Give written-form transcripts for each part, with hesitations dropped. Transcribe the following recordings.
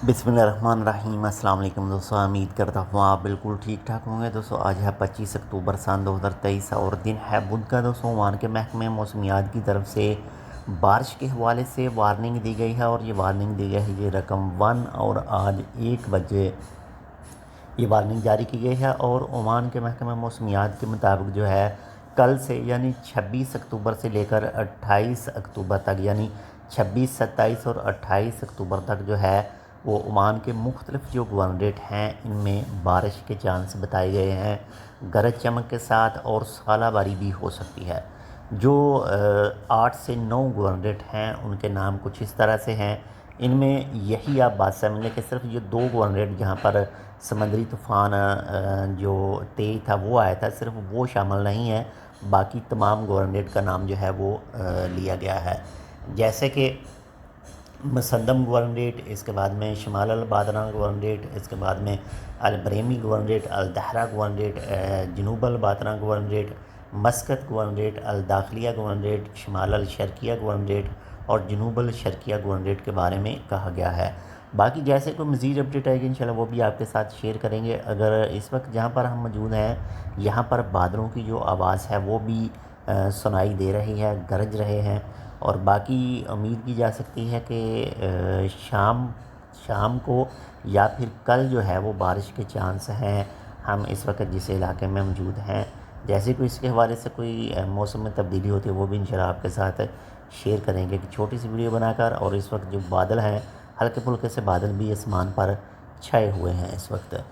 बिस्मिल्लाहिर्रहमानिर्रहीम। अस्सलाम वालेकुम दोस्तों, उम्मीद करता हूँ आप बिल्कुल ठीक ठाक होंगे। दोस्तों आज है 25 अक्टूबर सन 2023 और दिन है बुध का। दोस्तों ओमान के महकमे मौसमियात की तरफ से बारिश के हवाले से वार्निंग दी गई है और ये वार्निंग दी गई है ये रकम 1 और आज 1 बजे ये वार्निंग जारी की गई है। और ओमान के महकमे मौसमियात के मुताबिक जो है कल से यानी 26 अक्टूबर से लेकर 28 अक्टूबर तक यानी 26, 27 और 28 अक्टूबर तक जो है वो ओमान के मुख्तलिफ जो गवर्नरेट हैं इनमें बारिश के चांस बताए गए हैं, गरज चमक के साथ, और सालाबारी भी हो सकती है। जो 8 से 9 गवर्नरेट हैं उनके नाम कुछ इस तरह से हैं। इनमें यही आप बात समझ लें कि सिर्फ ये 2 गवर्नरेट जहाँ पर समंदरी तूफ़ान जो तेज़ था वो आया था, सिर्फ वो शामिल नहीं है, बाकी तमाम गवर्नरेट का नाम जो है वो लिया गया है। जैसे कि मसंदम गवर्नरेट, इसके बाद में शमाल अल बादरान गवर्नरेट, इसके बाद में अल बरेमी गवर्नरेट, अल दहरा गवर्नरेट, जनूब अल बादरान गवर्नरेट, मस्कत गवर्नरेट, अल दाखलिया गवर्नरेट, शमाल अल शर्किया गवर्नरेट और जनूब अल शर्किया गवर्नरेट के बारे में कहा गया है। बाकी जैसे कोई मज़ीद अपडेट आएगी इंशाल्लाह वो भी आपके साथ शेयर करेंगे। अगर इस वक्त जहाँ पर हम मौजूद हैं यहाँ पर बादलों की जो आवाज़ है वो भी सुनाई दे रही है, गरज रहे हैं। और बाकी उम्मीद की जा सकती है कि शाम को या फिर कल जो है वो बारिश के चांस हैं। हम इस वक्त जिस इलाके में मौजूद हैं, जैसे कोई इसके हवाले से कोई मौसम में तब्दीली होती है वो भी इंशाल्लाह आपके साथ शेयर करेंगे कि छोटी सी वीडियो बनाकर। और इस वक्त जो बादल हैं हल्के फुल्के से बादल भी आसमान पर छाए हुए हैं इस वक्त।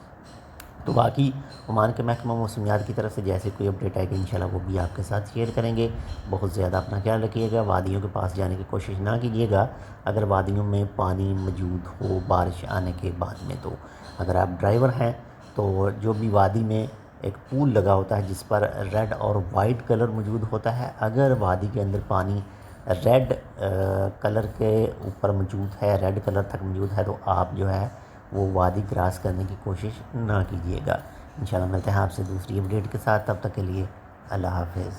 तो बाकी ओमान के महकमा मौसमियात की तरफ से जैसे कोई अपडेट आएगी इंशाल्लाह वो भी आपके साथ शेयर करेंगे। बहुत ज़्यादा अपना ख्याल रखिएगा, वादियों के पास जाने की कोशिश ना कीजिएगा अगर वादियों में पानी मौजूद हो बारिश आने के बाद में। तो अगर आप ड्राइवर हैं तो जो भी वादी में एक पूल लगा होता है जिस पर रेड और वाइट कलर मौजूद होता है, अगर वादी के अंदर पानी रेड कलर के ऊपर मौजूद है, रेड कलर तक मौजूद है, तो आप जो है वो वादी क्रॉस करने की कोशिश ना कीजिएगा। इंशाल्लाह मिलते हैं आपसे दूसरी अपडेट के साथ, तब तक के लिए अल्लाह हाफ़िज़।